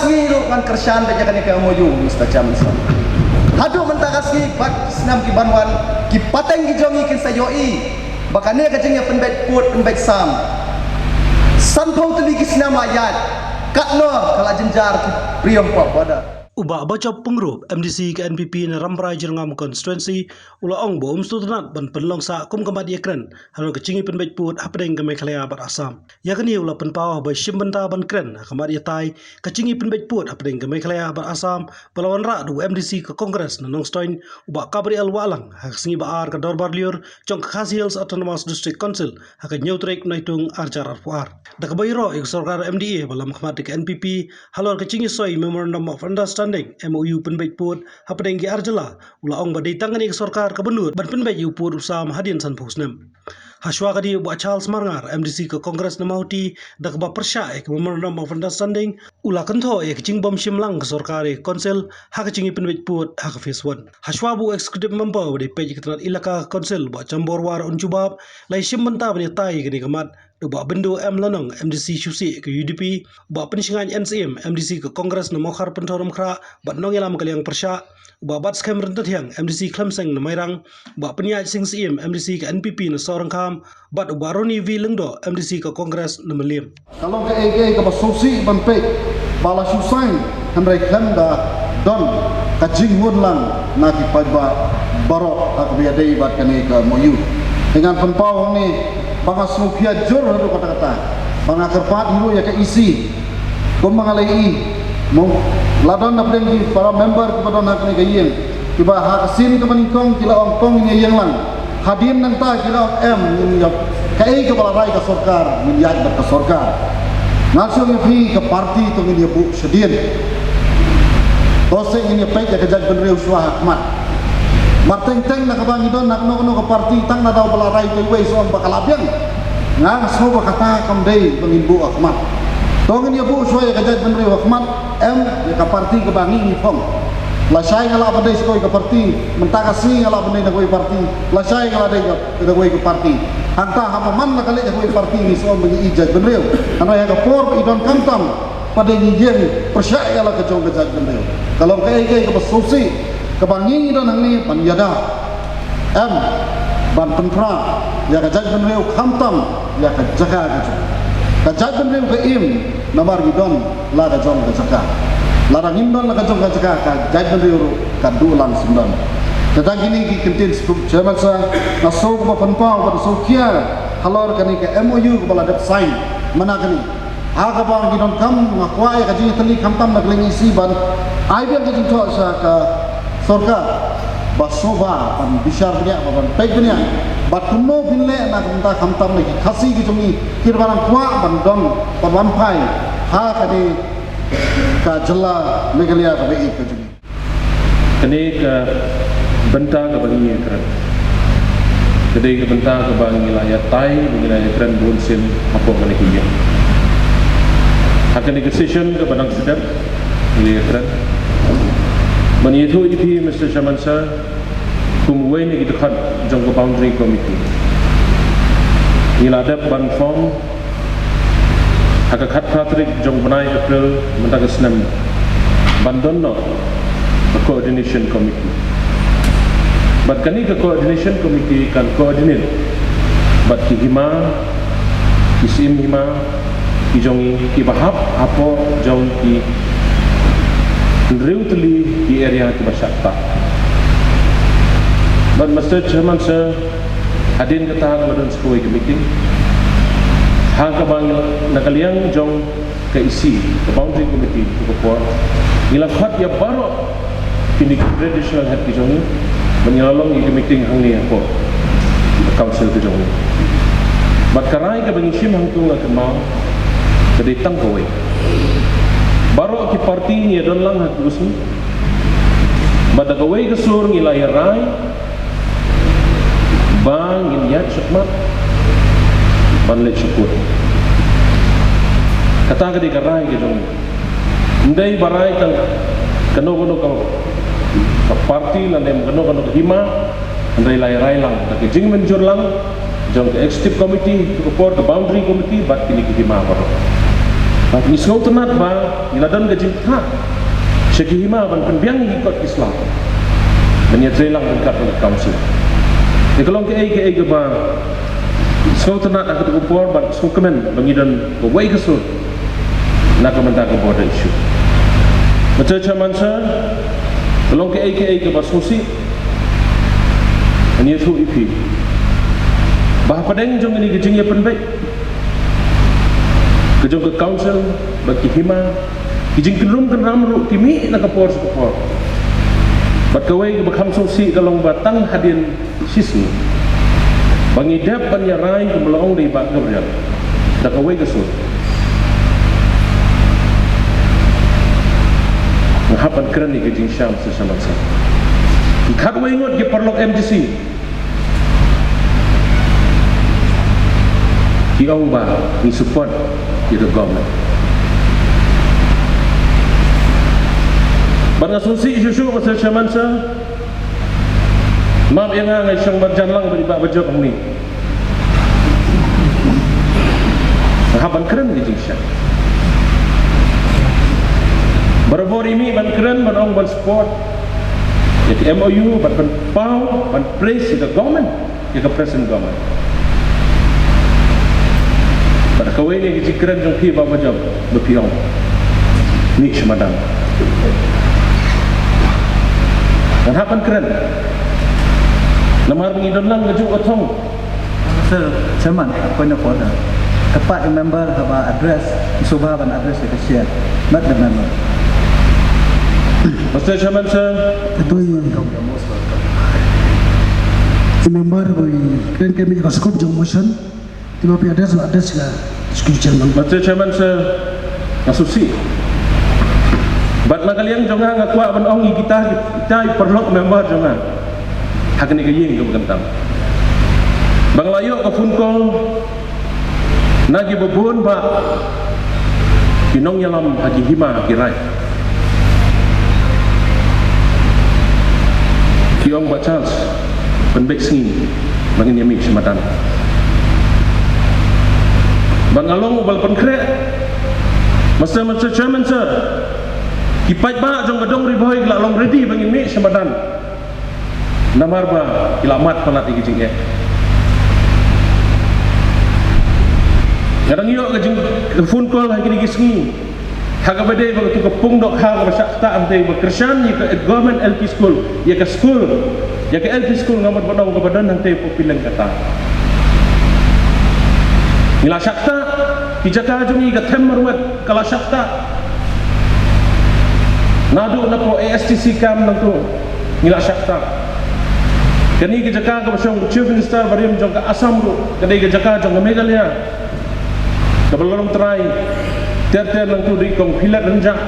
mentakasngi ro kan kersan da jakan ka moyu Mr. Chairman sir. Hadu mentakasngi bak senam ki banwan ki pateng ki jongi kin sayoi. Bakane ka jengya penbet put penbet sam. Sanpau teli ki senam ayat. Katno kala jenjar ki priyong pa pada. Ubah baca pengrup MDC ke NPP na Ramrai Jerngam Constituency ula ong bo umstutanat ban penlong sa kum kamat yakren halu kecingi penbet put hapdeng ke Meghalaya bat Assam yakni ula penpawah ba shimbenta ban kren kamat yatai kecingi penbet put hapdeng ke Meghalaya bat Assam pelawan ra du MDC ke Kongres na Nongstoin ubah kabri al walang haksingi ba ar ke Dorbar Liur jong ke Khasi Hills Autonomous District Council hak nyautrek naitung arjar arfuar dak bayro ik sarkar MDA balam kamat ke NPP halu kecingi soi Memorandum of Understanding MOU penbet put hapdeng ki arjala ula ong badai tangani ke sarkar kebenut ban penbet yu put usam hadian san pusnem haswa kadi buat Charles Marngar MDC ke Kongres na Mauti dak ba persya ke Memorandum of Understanding ula kentho ke bom shimlang ke sarkar konsel hak cingi penbet put hak phase 1 haswa bu executive member di pej ketrat ilaka konsel buat cambor war unjubab lai shimbenta bani tai ke kamat buat bendu M Lanong MDC Syusi ke UDP buat pensingan NCM MDC ke Kongres na Mokhar Pentorum Kra buat nongilam kaliang persya buat bat skam rentet yang MDC Klemseng na Mairang buat penyaj sing CM MDC ke NPP na Sorangkam buat Roni V Lengdo MDC ke Kongres na Melim kalau ke EG ke Basusi Banpek bala Susain handai kanda don kajing hunlang na kipadba barok ak biadai bat kani ke Moyu dengan penpau ni banga Sofia jor hadu kata-kata banga kerpat hiru ya ke isi kum mangalai mau ladon napdeng di para member kepada nak ni gayeng tiba hasin ke maningkong kila ongkong ni yang lang hadim nang ta kila M ni kai ke bala rai ke sarkar min yaj ke sarkar ngasong fi ke parti tu ni bu sedien tose ini pej ke jag benreu suah Ahmad Marteng-teng nak bangi don nak no ke parti tang na daw bala rai we so bakalabian ngang so bakata kamdei pengimbu Ahmad tong ni bu so ya kajat benreu Ahmad ya ke parti ke bangi ni phong la sai ngala badai skoi ke parti mentakasi ngala badai na koi parti la sai ngala dai ke koi ke parti hanta hama man na kali ke koi parti ni so mengi ijat benreu ana ya ke por idon kantam pada ngijen persya ngala ke jong kajat benreu kalau ke besusi kebangi dan ni panjada ban pentra ya kajat benreu khamtam ya kajaga kajat benreu ke namar gidon la kajong kajaga larang indon la kajong kajaga kajat benreu kadulan sundan tetapi ini kintin Chairman sa naso ko panpau pada sokia halor kani ke MOU ko bala dep sign mana kani aga bang gidon kam ngakwai kajing tali khamtam nagling isi ban ai biar kajing tho sa ka sarkar basoba pan bishar punya ban peg punya batuno binle na kumta khamtam lagi khasi ki jumi kirbarang kwa ban don pan pai ha kadi ka jella Meghalaya ka be ka jumi kini ke benta ke bangi keren jadi ke benta ke bangi wilayah tai wilayah keren bunsin apa kani kuya akan decision ke badang sedap wilayah keren Menyitu itu Mr. Chairman Sir, kumuen ini dekat jangka boundary committee. Iladap ban form, agak kat Patrick jang benai April mentakas 6. Bandon no, the coordination committee. But kani ke coordination committee kan coordinate. But kihima, kisim hima, kijongi kibahap apa jauh ki Reutli di area Kibasakta. But Mr. Chairman Sir, hadin ketahan badan sekolah meeting. Hangka bang nakaliang jong ke isi ke boundary committee ke port. Ilafat ya baru kini traditional head kijong menyalalong ke meeting hang ni apa council kijong. But karai ke bangisim hang tu ngak mau kedetang kowe. Baru ki parti ni don lang hak gusun bada gawe kesur ngilai rai bang injat sukmat banle syukur kata ke rai ke jong ndai barai tang kano ka parti lan dem kano hima ndai lai rai lang ke jing menjur lang jong ke executive committee ke boundary committee bat kini ke hima baru Ni sengau tenat ba iladan gajin ta. Syekihima ban penbiang ikut Islam. Dan ia trelang dekat dengan council. Ya kalau ke ba sengau tenat nak kupor ban sukemen bangidan bawai kesut. Nak kementar ke border issue. Macam caman sa kalau ke ba susi. Ani tu ipi. Bah padang jong ini gajing ya penbaik. Kejong ke council bagi hima kijing kenrum kenram kimi nak kapor sekapor bat kawai ke bakham sosi kalong batang hadin sisni bangi dap panyarai ke melong di bak gabriel dak kawai ke sur ngahapan keren ni kijing syam sesama sa ikat wai ngot ke perlok MDC kiong ba ni support di government. Bang asumsi isu pasal Syaman sa maaf yang ngai syang berjan lang bagi bak bajak ni. Haban keren di Syam. Berbor ini ban keren ban ong ban support. Jadi MOU ban pau ban praise the government, the present government. Pada kawai ni keren jong pi bak bajak berpiong. Ni Syamadan. Dan hapan keren. Lamar mengidon lang ngajuk otong. Sir, Chairman, point of order. Tepat member haba address, subah ban address ke share. Not the member. Mr. Chairman sir, member bagi keren kami raskop jong motion tiba pi address la discussion bang. Mr. Chairman sir, ngasusi. Bat makaliang jonga ngakwa ban ong kita perlu member jonga. Hak ni kaying ke bekentang. Bang layo ke phone call nagi bebun ba kinong yalam hagi hima kirai. Kiong ba Charles penbek singin bangin yami Syamadan. Bang along bal penkrek Mr. Chairman sir, kipai ba jong gadong riboy la long ready bangin mi Syamadan. Namar ba kilamat panat igijing e. Kadang yo gajing phone call lagi ni gisngi. Haga bade ba tu kapung dok ha ba sakta ante ba Krishan ya ke government LP school, ya ke school. Ya ke LP school ngamot badong ke badan ante popilang kata. Nila sakta kijaka jungi ka them marwat kala sakta. Nadu na po ASTC kam nang tu. Nila sakta. Kani kijaka ka basyong chief minister bariam jong ka Assam ru, kani kijaka jong Meghalaya. Kabalong try ter nang tu di kong pilat renjak.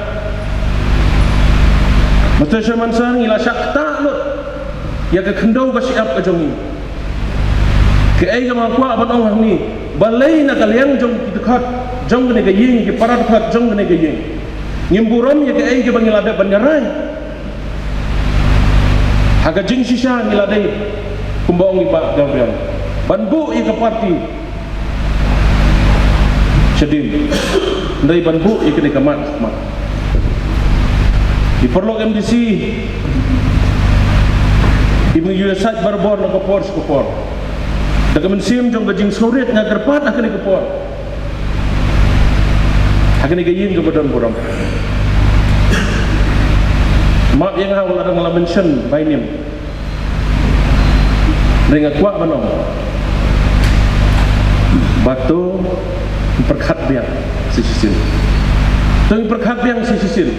Mr. Chairman sir ngila sakta lut. Ya ke kendau ka siap ka jongi. Ke ai ka makwa ban ong ni. Balai na kaliang jong dekat jong ne ga ying ke parat dekat jong ne ga ying. Ngimburom ya ke ai ke bangilada banyarai. Haga jing sisa ngilade kumbaong iba Gabriel. Banbu i ka parti Syadim dari banbu ikan ikamat mat di perlu MDC ibu USAID barbor nak kopor daga mensim jong gajing soret ngagar pat akan ikopor akan igayin ke badan buram maaf yang awal ada ngala mention by name dengan kuat manong batu perkhat biang sisisin teng perkhat biang sisisin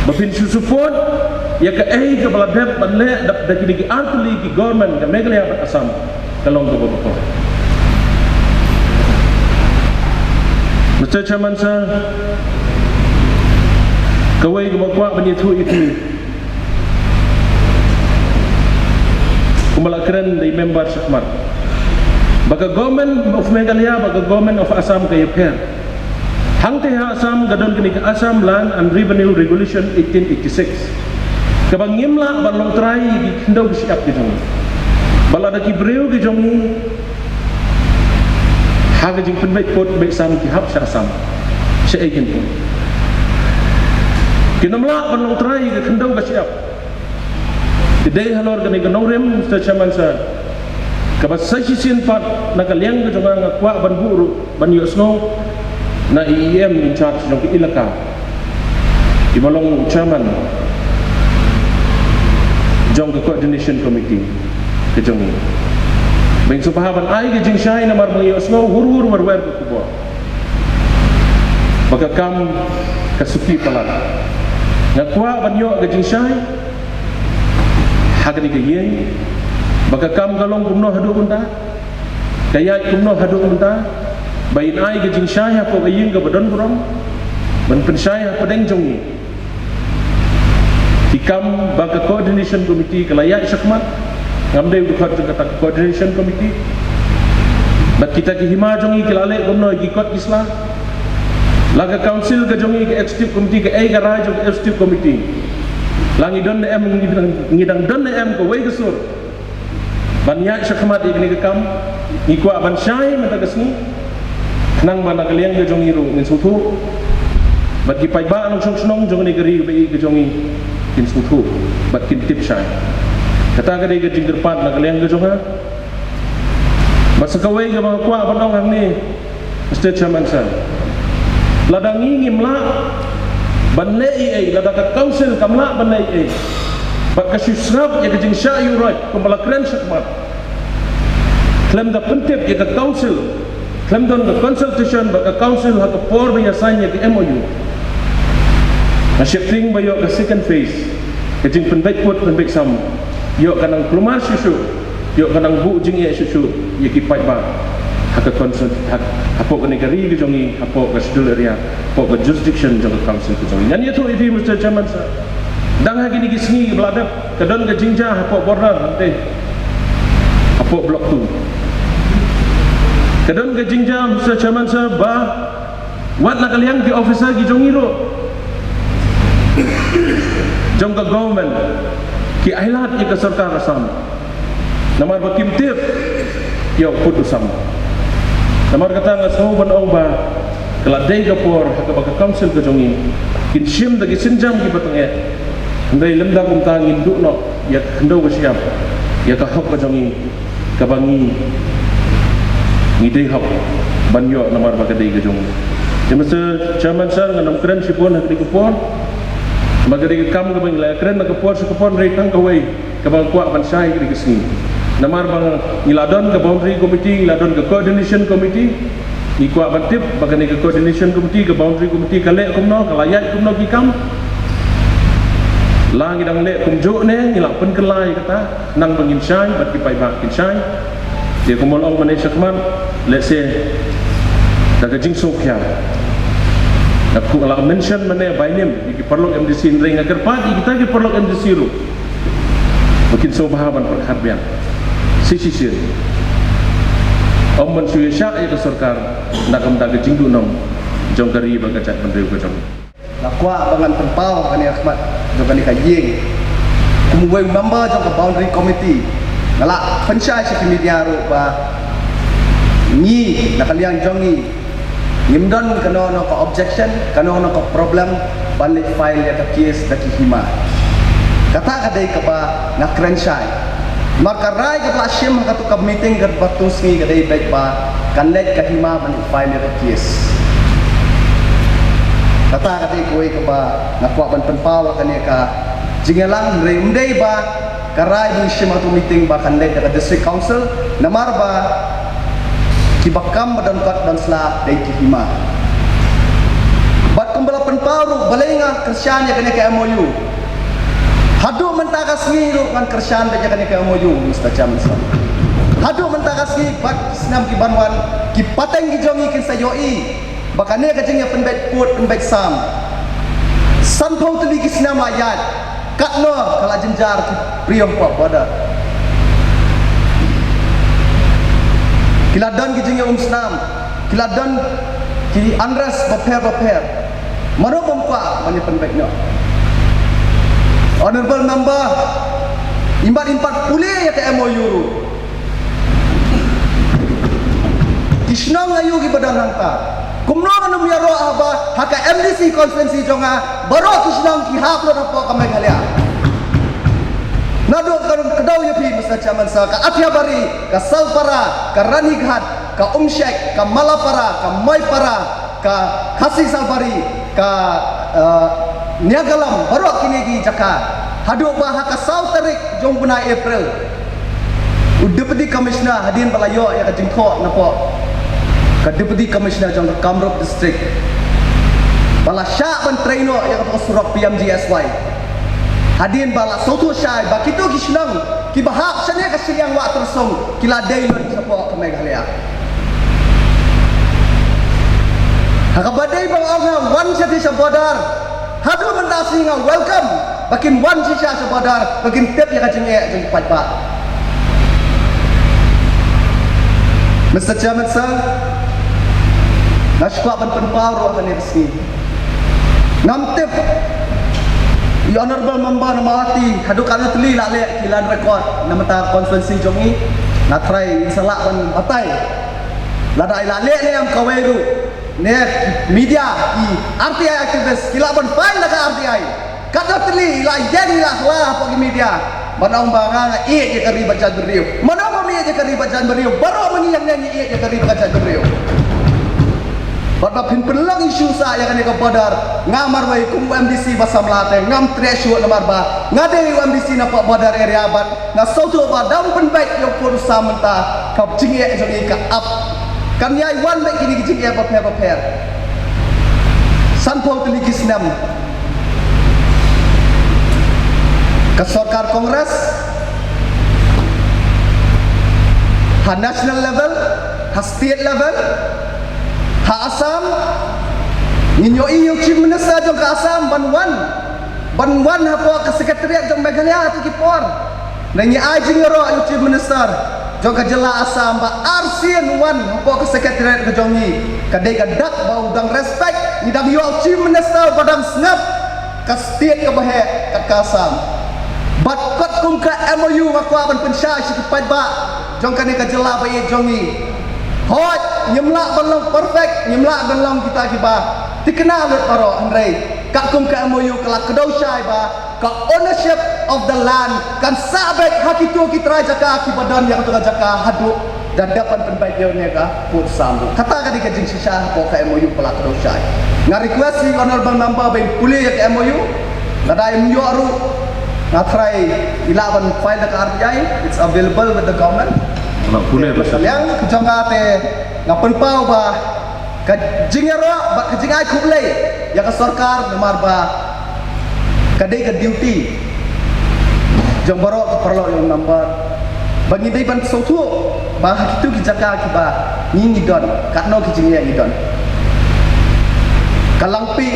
bapin susupon ya ke ai ke baladep banle dak daki artli ki government ke Meghalaya Assam kalong ke bapa Mr. Chairman sir kawai ke bakwa banyitu itu kumalakran dari member Syakmat baka government of Meghalaya, baka government of Assam kaya per. Hang teha Assam gadon kini ke Assam Land and Revenue Regulation 1886. Kabang ngimla balong try di kendau siap di jong. Balada ki breu ki jong haga jing penbait pot baik sam ki hap sya sam sya egin pun kinamla ban utrai ke kendau ka siap kedai halor ke ni rem sta chaman sa ka ba sai sin pat na ka liang ke jonga nga kwa ban buru ban yo snow na IEM in charge jong ilaka ibalong chairman jong ke coordination committee ke jong beng supahaban ai ke jing shai na mar yo snow hur mar wer ku bo baka kam kasuki palat ngakwa banyo ke jing shai hagani ke yen baka kam galong kumno hadu unta kayat kumno hadu unta bain ai ke jing shai ha ko yin ke badon brom ban pen shai ha padeng jong ni hikam baka coordination committee kelayat syakmat ngamdai bukat kata coordination committee bat kita ki hima jongi kilale gomno ki kot islam laga council ke jongi ke executive committee ke ai garaj ke executive committee langi don em ngidang don em ko wei gesur banyak syakmat ini ke kam ni ko aban syai mata kesni nang mana kalian ke jongi ru ngin sutu bat ki pai ba nong snong jongi geri be ke jongi kin sutu bat kin tip syai kata ka dai ke jingger pat na kalian ke jonga masa kawai ke mga kwa banong hang ni state chairman sa ladang ngim la banai ai ladang ka council kamla banai ai bat ka syusrab ya ke jing sya yu right kumbala kren syakmat klem da pentip ya ke council klem don ke consultation bat ka council ha ke por ba ya sign ya ke MOU na shifting ba yo ke second phase ke jing penbait pot penbait sam yo kanang plumar susu yo kanang bu jing ye susu ye ki pai ba hak consent hak apok negeri ke jongi apok ke sudul area apok ke jurisdiction jong council ke jongi nyan ye tu ifi Mr. Chairman sa dang ha gini gisni beladap ke don ke jingja apok border nanti apok blok tu ke don ke jingja Mr. Chairman sa ba wat nak kalian ki officer ki jongi ro jong ke government ki ailat ye ke sarkar asam namar bakim tip yo putusam namar kata ngaso ban ong ba kala dei ka por ka ba council ke jongi kin shim da ki sinjam ki batange ndai lemda kum ta ngin du no ya ndo ko siap ya ka hok ka jongi ka bangi ni dei hok ban yo namar ba ka dei ke jongi Mr. Chairman sir nganam kren sipon ha ki por magari kam ke bangla kren na kapor sa kapor rate nang kawai kabang kwa ban sai ke sini namar bang iladon ke boundary committee iladon ke coordination committee ni kwa ban tip bagani ke coordination committee ke boundary committee kale kumno kalayat kumno ki kam lang idang le kumjo ne ngila pen kelai kata nang bangin sai bat ki pai ba kin sai dia kumol ong mane syakman let's say daga jing sokya aku kalau mention mana bainim iki perlu MDC ring agar pagi kita ki perlu MDC ru mungkin sobahaban perharbian sisi om man suya sya ya sarkar nak amda ke jingdu nom jong kari bagajat menteri ko jong lakwa bangan tempau kani Ahmad jong kani kaying kumwe member jong ke boundary committee ngala pensyai si media ru ba ni nakaliang jongi Ngimdon kano no ko objection, kano no ko problem, balik file ya ka case daki hima. Kata kadai ka ba na krensyai. Makaray ka ba shim ka to ka meeting kat batus ni kadai baik ba kanlet ka hima balik file ya ka case. Kata kadai ko ka ba na kwa ban penpaw kani ka jingelang remdei ba karay bu shim to meeting ba kanlet ka district council namar ba kibakam badan kat dan sela dai hima bat kumbala penparu balenga kersian ya kene ke MOU hadu mentakas ni ru kan kersian da kene ke MOU Mr. Chairman hadu mentakas ni bat senam ki banwan ki pateng ki jongi kin sayoi bakane ka jingya penbet put penbet sam sanpau teli ki senam ayat katno kala jenjar ki priom pa pada kiladon ki jingya senam kiladon ki andras baper mano pompa mani penbeknya honorable member impat pulih ya ke MOU kisnong MOU ki badan hangta kumno anum ya ro aba haka MDC konstituensi jonga baro kisnang ki hap lo napo ka Meghalaya nado karun kedau ya pi Mr. Chairman sa ka Athiabari ka Salpara ka Ranighat ka Umshek ka Malapara ka Moipara ka Khasi Salpari ka Niagalam baro kini gi jaka hadu ba haka South Tarik jong buna April Deputy Commissioner hadin balayo ya ka jingko napo ka Deputy Commissioner jong Kamrup District bala sya ban traino ya ka surok PMGSY hadin bala soto syai ba kitu kisnang ki bahap sanya ka siang wa tersong kila dailon sapo ka Meghalaya haka badai bang anga wan sati sa bodar hadu mendasi nga welcome bakin wan sisa sa bodar bakin tep ya ka jenge jeng patpa Mr. Chairman sir nashkwa ban penparo akan resmi nam tip the honorable member namati hadu kana teli lale kilan record namata konstituensi jongi na try insala ban batai lada lale ne am kaweru ne media ki RTI activist kila ban file laga RTI kada teli la jadi lah pagi media manong banga e je kari bajan beriu manong mi je kari bajan beriu baru mengiang nyanyi e je kari bajan beriu Bapak pin pelang isu sa yang ka bodar ngamar wai kum MDC basam late ngam treshu namar ba ngade MDC na pa bodar area ban nga soto ba dam pen baik yo pur samenta ka jinge jongi ka up kan yai wan baik kini jinge ba per sanpau teliki senam ka sarkar kongres ha national level ha state level ha Assam ninyo iyo chief minister jong ka Assam banwan ha po ka sekretariat jong Meghalaya tu kipor nangi ai jingero iyo chief minister jong ka jela Assam ba RCN wan ha po ka sekretariat ka jongi kadai ka dak ba udang respect ni dang yo chief minister badang snap ka state ka bahe ka Assam bat kot kum ka MOU wa kwa ban pensai sikipat ba jong ka ni ka jela ba ye jongi hot nyemlak belum perfect nyemlak belum kita kiba dikenal lut paro Andre kak kum ka MOU kelak kedau syai ba ka ownership of the land kan sabek hak itu kita jaka kibadan yang tu jaka hadu dan dapat penbaik dia ni ka put sambu kata ka di kajing sisa ko ka MOU kelak kedau syai nga request si honorable member ben puli ka MOU nada MOU aru nga try ilaban file ka RTI it's available with the government nak pulih pasal yang kejonga te ngapen pau ba ka jingero ba ka jingai kublai ya ka sarkar namar ba kadai ka duty jong baro perlo yang number bagi dai ban sotu ba kitu ki jaka ki ba ni don ka no ki jingai ni don kalangpi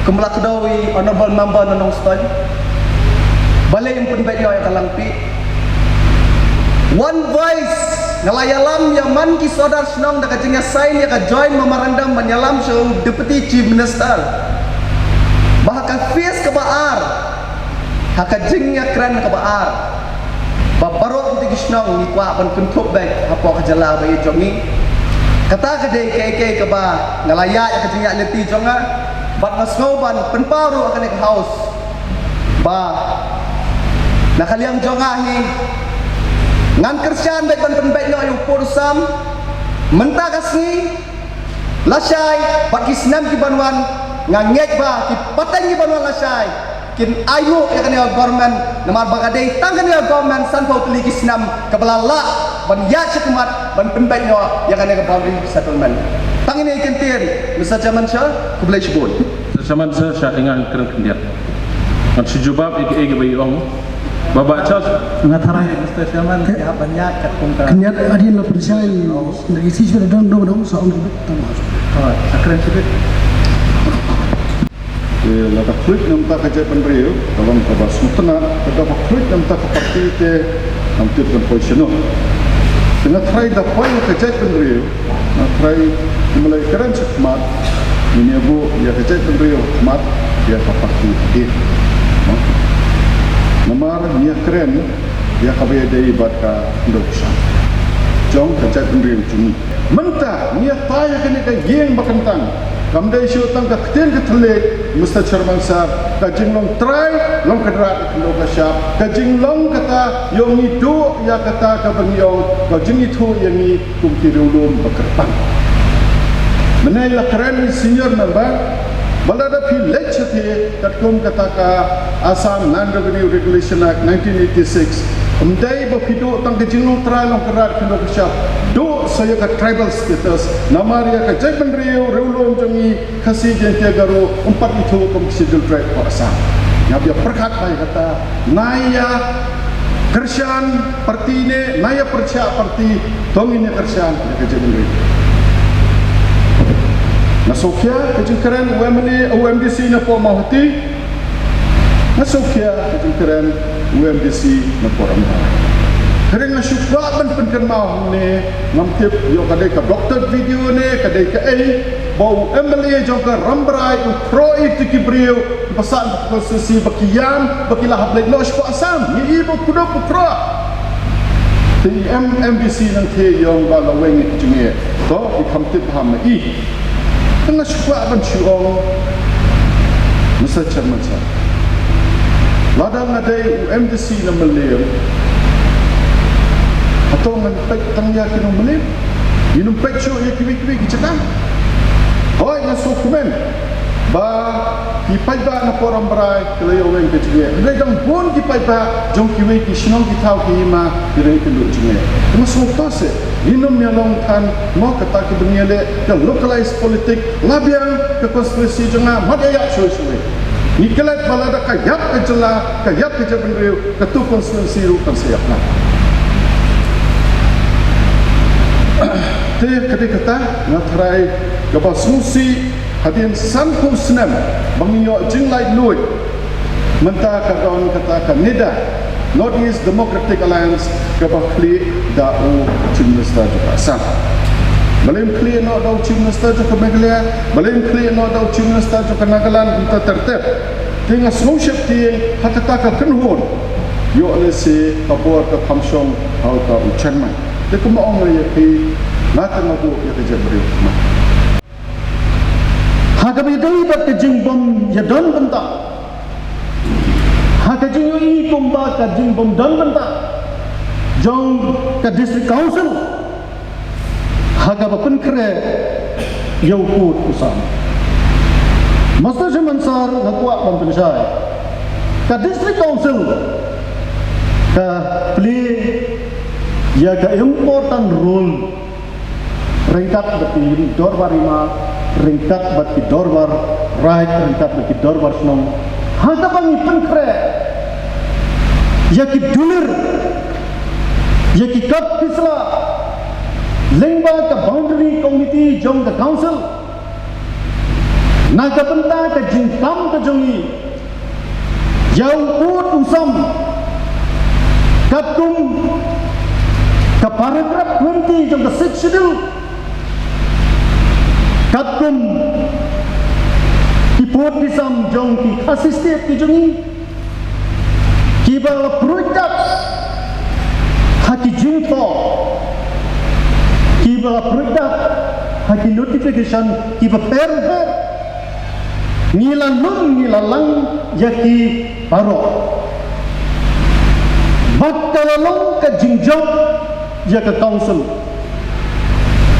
kemla kedawi honorable member nonong stoi balai yang penbaik yo ya kalangpi one voice ngalayalam yang man ki sodar senang dak jinga sign ya ka join memorandum menyalam so deputy chief minister bahkan face ke baar haka jingnya keren ke baar babaro ti kisnong ni kwa ban kuntup baik apa ka jala bayi jongi kata ka dei ke ba ngalaya ya ka jinga leti jonga bat nasngoban penparu akan ke house ba nakaliang jonga hi ngan kersian baik ban penbaik no ayu pursam menta kasni lasai bagi senam ki banwan ngangek ba ki patang ki banwan lasai kin ayu ya kan government namar bagadai tangan ya government sanpau teli ki senam kebalala ban ya cekumat ban penbaik no ya kan boundary settlement tangini kentir Mr. Chairman Shah kublai shibun Chairman Sir Syah ingat keren kendiat kan sujubab ege bayi ong Baba Charles Ngatarai Mr. Chairman ya banyak kat kumka kenyat adin lo persai dari isi sudah dong soal itu akren sibit lada kulit namta kajai penriu dalam kabas mutana kada kulit namta kapati te namti kan position dengan try da poin kajai penriu na try mulai keren cemat ini abu ya kajai penriu mat ya kapati dia namar niya keren ya kabaya dari badka ndoksa jong kajat penriu cumi mentah niat payah kini ka yeng bakantang kamdai syu tang ka keten ka thelek Mr. Chairman sir ka jinglong try long kadrat ka ka syap ka jinglong kata yong itu ya kata ka bangyong ka jing itu yang ni kum kirulum bakerpang menai la keren senior member balada pi lecture kat kum kata ka Assam Land Revenue Regulation Act 1986 Umdai berhidup tang kejinglong try long kerat kena kesyap. Do saya ke tribal status. Nama dia ke Jai Penriu, Reulung Jongi, Kasih Jentia Garu, empat itu schedule tribe kuasa. Yang dia perkat baik kata, Naya Kersian parti ini, Naya Percaya parti, Tonginya Kersian, dia ke Jai Penriu. Nasokya, kejengkeran UMDC na po mahuti. Nasokya, kejengkeran UMDC na po ramai. Kering asyukwa ban penken mau ni ngamtip yo kadai ka doktor video ni kadai ka bau MLA jong ka rambrai u kroi tiki brio pasal konstitusi bakian bakilah hablek nos ko Assam ni ibu kudo pukra ti MBC nang the yong ba laweng ni junge to ikamtip ham i tengah syukwa ban syuong Mr. Chairman sir ladang adai UMDC na meliam atau menpek tangya kinu melim minum pek show ya kiwi-kiwi kicatan hoi na dokumen ba kipai ba na poram berai kelayo weng kecige redang bon kipai ba jong kiwi ki shnong ki thau ki ma direi ki lu jinge kuma sokto se minum nyalong than mo kata ki bengele ke localized politik labiang ke konstitusi jonga madaya shoy ni kelat balada kayap ke jela kayap ke jabenriu ke tu konstitusi ru kan siap na Teh kata ngatrai gapa sumusi hadian sanku senam banginyo jinglai lui mentah kawan kata Kanida North East Democratic Alliance gapa kli dau Chief Minister juga Assam balim kli no dau Chief Minister juga Meghalaya balim kli no dau Chief Minister juga Nagaland untuk tertib tengah sumusiap tiang hakata ka kenhun yo alesi kabor ka kamsong hau ka Chairman dia kemaong ya ki Nata ngaku ya kerja beri rumah. Hagabi dai bat kejing bom ya don benta. Hagajing yoi kumba kejing bom don benta. Jong ke district council. Hagaba kun kere yau put usam. Master Chairman sar ngakwa bom pensai. Ke district council ke play ya ke important role ringkat bagi dorbar lima, ringkat bagi dorbar right, ringkat bagi dorbar senong. Hada bangi penkre, yaki dulir, yaki kap pisla, lengba ke boundary committee jong ke council, naga benta ke jingkam ke jongi, jauh put usam, katum ke paragraf 20 jong ke 6th schedule. Katum kipot disam jong ki assisted ki jongi kibal produk haki jingto kibal produk haki notification kibal per nilalang yaki paro bakalalong ka jingjong yaka council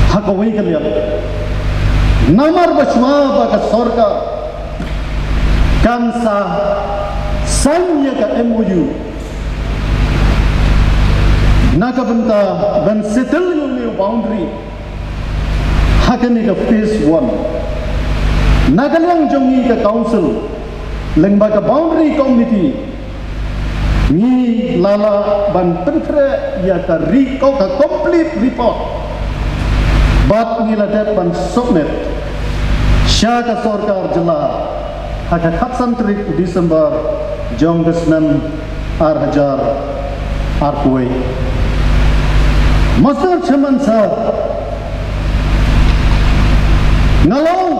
hakawai kalian Namar basma baka sorga kansa sanya ka MOU naga benta ban settle yung boundary hakani ka phase 1 nagalang jongi ka council lengba ka boundary committee ni lala ban pentre ya ka riko ka complete report bat ngiladat ban submit Syaka Sorkar Jela Haka Kapsan Trik Disember Jong Desnem Arhajar Arkuway Master Chairman Sir Ngalong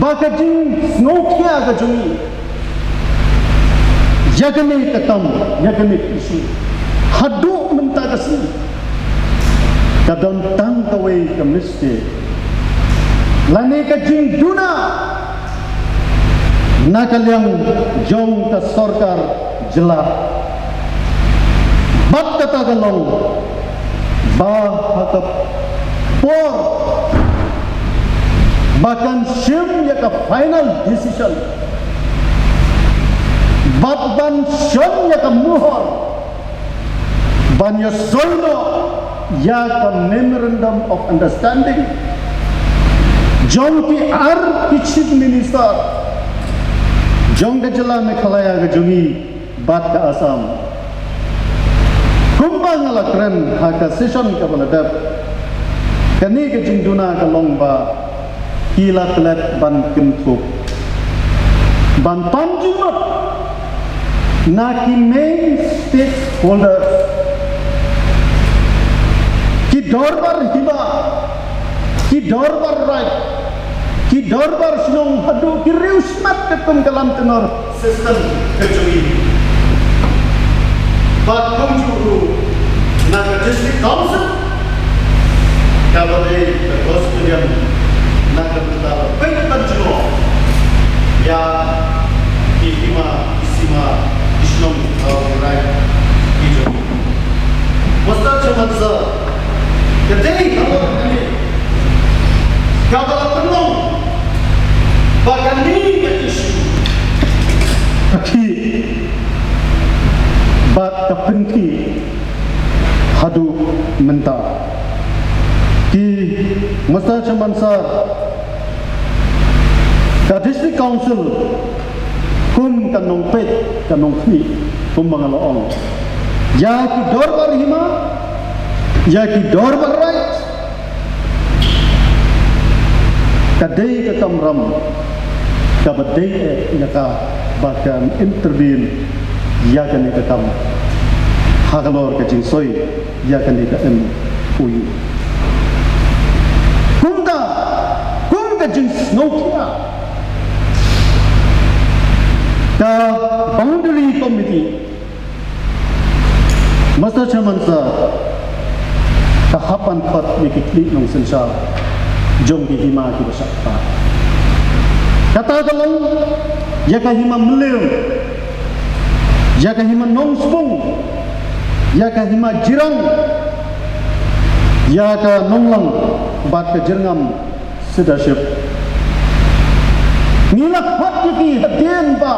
Bakajing Snowkia Gajungi Yagani Katam Yagani Isu Hadu Mentagasi kadon tang kawe ke mesti lani ka jing duna nakaliang jong ka sarkar jela bat kata galong ba hakap por bahkan sim ya ka final decision bat ban sim ya ka muhor ban ya solno ya ka memorandum of understanding jong ki ar ki chief minister jong ka jela Meghalaya ka jongi bat ka Assam kumbang ala kren ha ka session ka baladap kani ka jingduna ka longba kila klet ban kintuk ban tanjumat na ki main stakeholder ki dorbar hiba ki dorbar right ki dorbar sinong hadu ki riusmat ketum kalam tenor sistem kecui bat kumjuru na ka district council kabade the custodian na ka betala pentan juno ya ihima isima isnom right ijo wasta chamansa kedai kalau ini kabala penuh bahkan ini ke isu aki bat kapenti hadu menta ki masa chamansa ka district council kum kanong pet kanong kni kum mangalaong ya ki dorbar hima ya ki dorbar right kadai ka kamram ka badai ka bahkan intervene ya kan ka kam hagalor ka jingsoi ya kan ka uyu kum ka jings nokia ka boundary committee masa chamansa ka hapan khat mikikli nong sensa jong di hima ki basakta kata galong ya ka hima mlem ya ka hima nong spung ya ka hima jirang ya ka nonglang bat ka jerngam sedasip nila khat ki hadien ba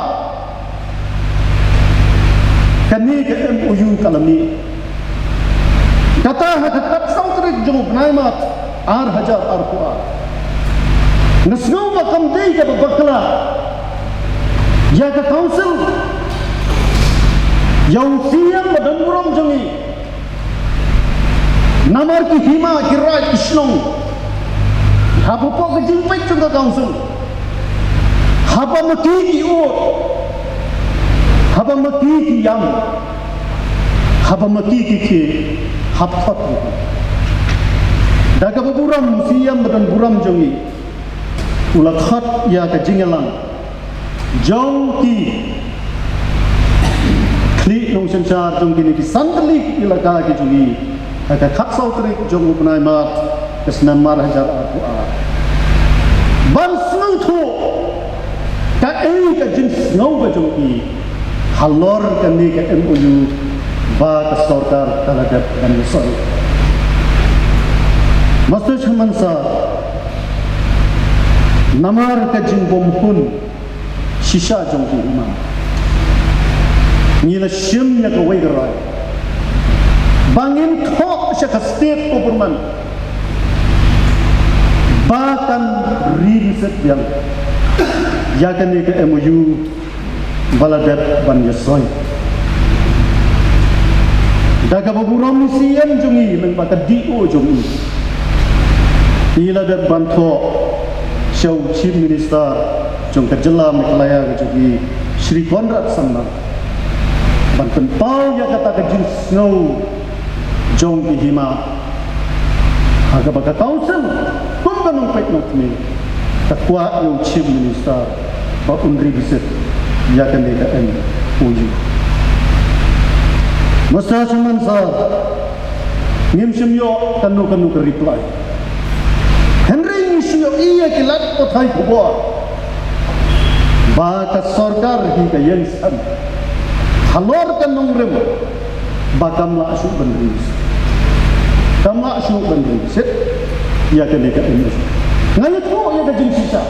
kani ke MOU kalami kata hakat sautrik jong naimat ar hajar ar kuat nasnau makam dei ka bakla ya ka council yang siang madanguram jongi namar ki hima ki right isnong hapo ka jingpai chung ka council haba maki ki ut haba maki ki yam haba maki ki hapot daga buram siam dan buram jongi ulat khat ya ka jingelang jong ki kli nong sensa jong ki ni santli ilaka ki jongi ka khat sautri jong upnai mat kesna mar hajar aku ban snau thu ka ka jin snau ba jong ki halor ka ni ka MOU ba ka sarkar talaga dan sol master chamansa namar ka jingbom hun shisha jongki imam nila shim ya ka waigarai bangin thok sha ka state government bahkan revisit yang ya kan ni ka MOU baladat ban yasoy daga baburam sian jongi nang baka DO jongi ila dat banto show chief minister jong ka jela Meghalaya ka jongi Shri Konrad Sangma ban pentau ya kata ka jin snow jong ki hima aga baka council kum kanong pait nok ni takwa yung chief minister ba unri visit ya kan ka MOU Masa Chamansa ngim simyo kanu ke reply Henry siyo iya kilat othai kubo ba ka sarkar hi ka yensan halor kanong rem ba kamla asu benris set ya ka neka emus ngayat ko ya ka jing sisa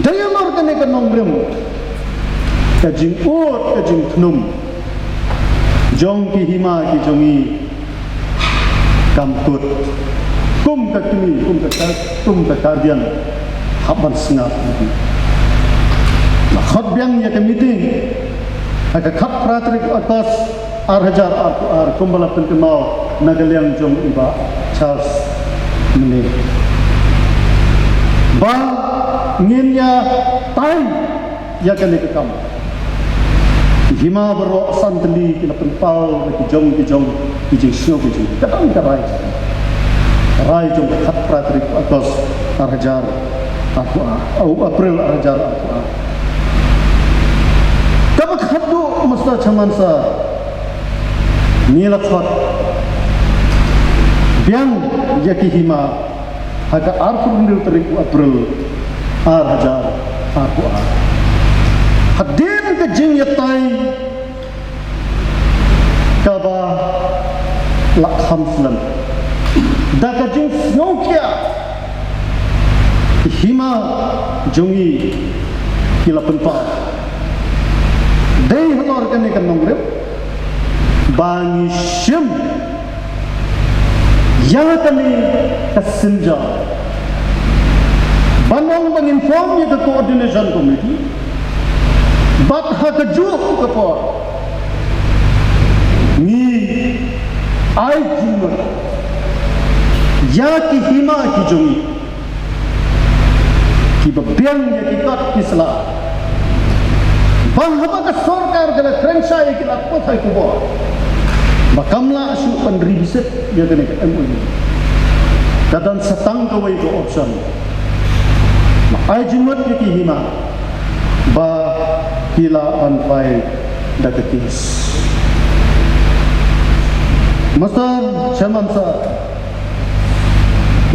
daya lor ka neka nong rem ka jing ot ka jing thnum jong ki hima ki jongi kamkut kum ka kardian haban sengah la khot biang ya ka meeting aka khat pratrik atas arhajar ar kumbala pentemau nagaliang jong iba Charles mene ba nginya tai ya ka ne ka kam hima bero santli kila penpau ki jong ki jing sio ki jing kadang ka rai jong khat pratrik atas arhajar April arhajar kabak khadu musta chamansa nila khot biang yaki hima haga arpurundil tarik April arhajar hadin ke jing yatai kaba lakham slam daga jing snowkia hima jongi kila penpa dei halor kane kan nomrem bangi shim yang kane kasinja banong inform ye the coordination committee bat hakaju kapo ni ai juma ya ki hima ki jongi ki babiang ye ki kat kisla bang haba ka sarkar kala krensa ye ki lakot hai kubo bakamla asu penribiset ye kene ka MOU kadan satang ka way ko option ai jumut ye ki hima ba kila on file dakatis Master Chairman sir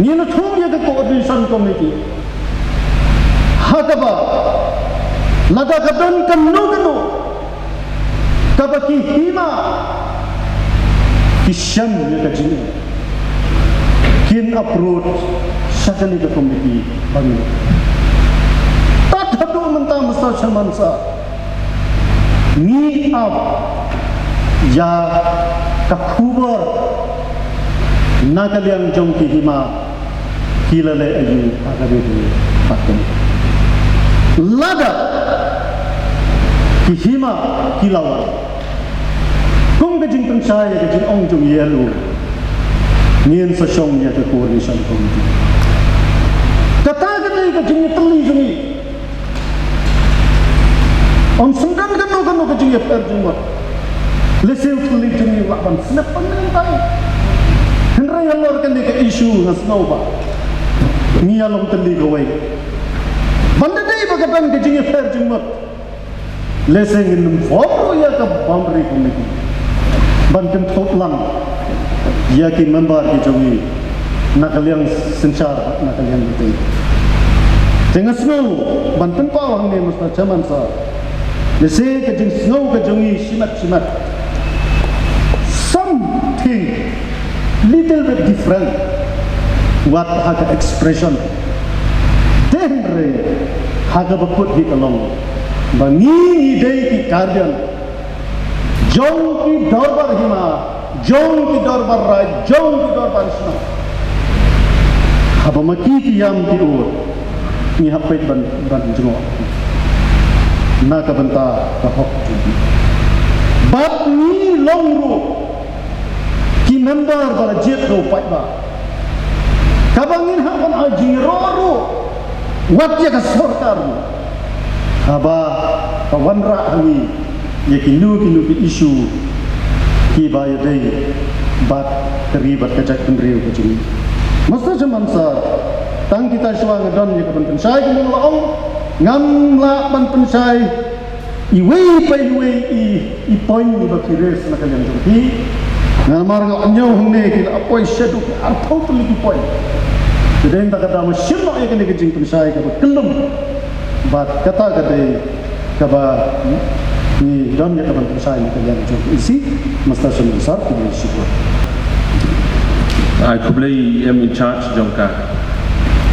ni na thong ye ka coordination committee hataba lada kadan kanu kabaki hima kisham ye ka jini kin approach sakali ka committee bangi tat hadu mentang Master Chairman sir ni ab ya kakubar nagaliang jong ki hima kilale ayu agadi paten lada ki hima kilawan kung gajing pensaya gajing ong jong yelu nien sa syong ya ke coordination committee katagan ay gajing teli jongi on sundan kanu gajing ya perjumot lesel teli jongi laban snap penentai henry alor kan ke issue na snowba ni along teli gawai banda dai bagatan gajing ya perjumot leseng in fomo ya ka boundary committee banten totlang ya ki member ki jongi nakaliang sensar nakaliang itu jangan snow banten pawang ni Mr. Chairman sir lese ka jing snow ka jongi simat something little bit different what haga expression then re haga bakut hit along bangi dei ki kardian jong ki dorbar hima jong ki dorbar rai jong ki dorbar sna haba maki ki yam ki ur ni hapet ban jro na ka banta ka hok jubi bat ni long ru ki member bala jet ro pai ba kabangin haban aji ro wat ya ka sarkar haba kawanra hani ye kinu ki issue ki ba dei bat terlibat kajak pendriu kecil Master Chairman sir tang kita suang don ye kapan pensai ku laong ngam la ban pensai iway pa i point ni bakires na kalian jumpi na marga anyo hungne kila apoy shadu ar totally ki point jadi tak kata masyarakat yang kena kejing pensai kaba kelum bat kata kata kaba ni dam ya kaba pensai ni kalian jumpi isi masta sunu besar kita syukur. I kublai am in charge jongka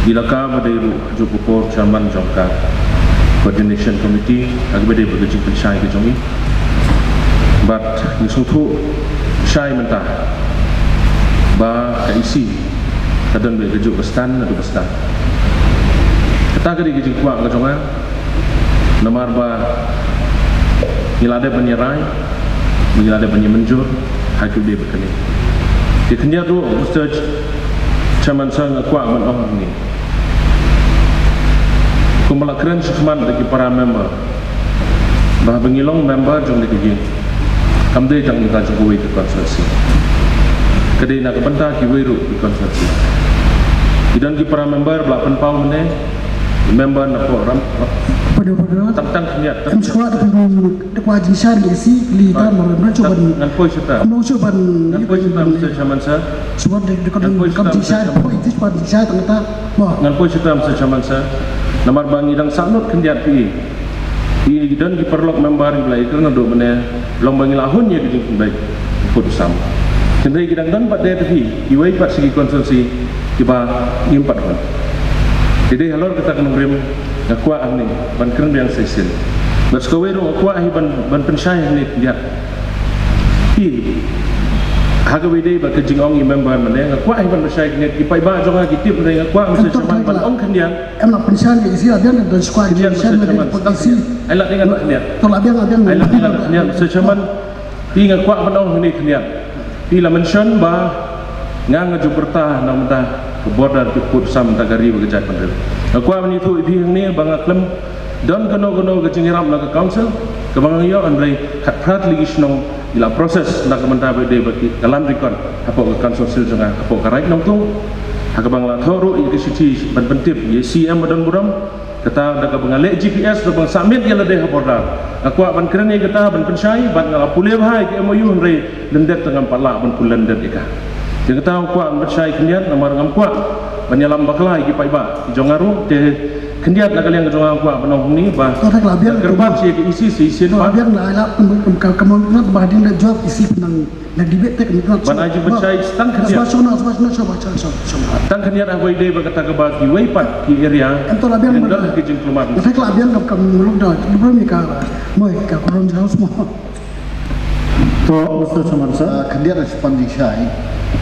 bila ka badairu jupukor chairman jongka coordination committee agbede bagajing pensai ke jongi but nisutu syai mentah ba kaisi kadang be gajuk bestan adu bestan kata gadi gajing kuak ke jonga namar ba ngilade penyerai ngilade penyemenjur hakim dia berkini di kenya tu ustaz chairman sang kuak man orang ni kumbalakran sekeman bagi para member bah bengilong member jong lagi kamde jang kita Jokowi di konsorsi kedai nak benta kiwiru di konsorsi dan ki para member belapan pau mene member nak program tentang kenyat em sekolah tapi dekwa jinsan gesi lidah mereka coba ngan poi serta mau coba ngan poi serta Mr. Chairman sir sebab dekat jinsan poi itu sebab jinsan ternyata wah ngan poi serta Mr. Chairman sir namar bangi dang sanut kendiat pi dan diperlok member belai kerana do mene long bangi lahun ya kijing baik putusam kendai kidang dan pat dia pi iwai pat segi konsorsi tiba impat kon jadi halor kita kena beri ngakwa ni ban keren yang sesin bas kowe ro ngakwa hi ban pensai ni dia pi haga wede ba kejing ong member mene ngakwa hi ban pensai ni ki pai ba jonga ki tip ni ngakwa mesti cuman ban ong kendian em nak pensiun gesi ada dan sekolah jinsan mereka polisi ai la dengan kendian tolak biang ai la dengan kendian mesti cuman pi ngakwa ban ong ni kendian pi la mention ba ngang ngaju bertah nam ta border tu putusam tagari bagajat pandel ngakwa ni tu ibi ni bang aklem dan keno ke jingiram nak council ke bang yo andai khat prat lagi snong ila proses nak menta be bagi dalam record apa ke council jangan apa ke right nong tu hak bang la thoru ke city ban pentip ye CM dan buram kata dak bangalek GPS dak bang submit ya lade border ngakwa ban keren ni kata ban pensai ban ngala pule bahai ke MOU andre lendet dengan pala ban pulen det ika dia kata kuat bersai kendiat namar ngam kuat banyalam baklai ki paiba jongaru de kendiat nak kalian jongang kuat benong ni ba kerban si ke isi no biang la la kamu nak badin dah jawab isi penang nak debate tek nak ban aji bersai stang kendiat coba stang kendiat awai de berkata ke bagi waipat ki area entah la biang dah ke jing keluar nak la biang kamu muluk dah belum ni kara moi ka koron jauh semua to Mr. Chairman sir Kendiat responding syai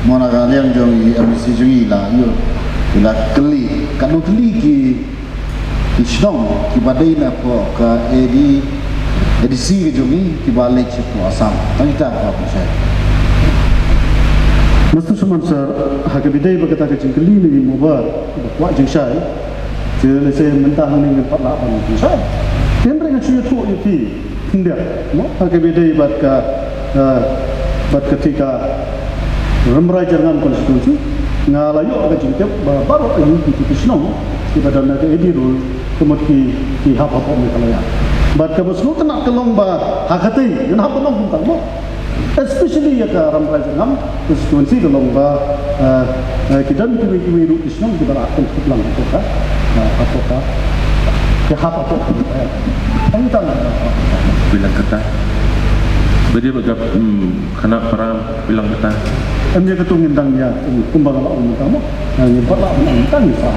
mana kalian jongi MBC jongi lah yo ila keli kanu keli ki isnong ki badai na ko ka edisi ke jongi ki balik situ asam tangita apa saya Mr. Chairman sir hak bidai berkata ke jengkeli ni mobar kuat jeng syai je le saya mentah ni 48 jeng syai kan mereka cuy tu itu tindak mo hak bidai bat ketika Ramrai jangan konstitusi ngalayo aga jingkep baru ayu ki kisno ki badan na edi rule kemot ki hapa po me kalaya bat ka bosno tanak kelong ba hakati yan hapa nong tang mo especially ya ka ramrai jangan konstitusi kelong ba kidan ki ru kisno ki bara akan kutlang ko ka ki hapa po ani tan bilang kata bagi bagap kena perang bilang kata Amnya ketungin tangnya kumbang Allah kamu, yang 48 tahun ni sah.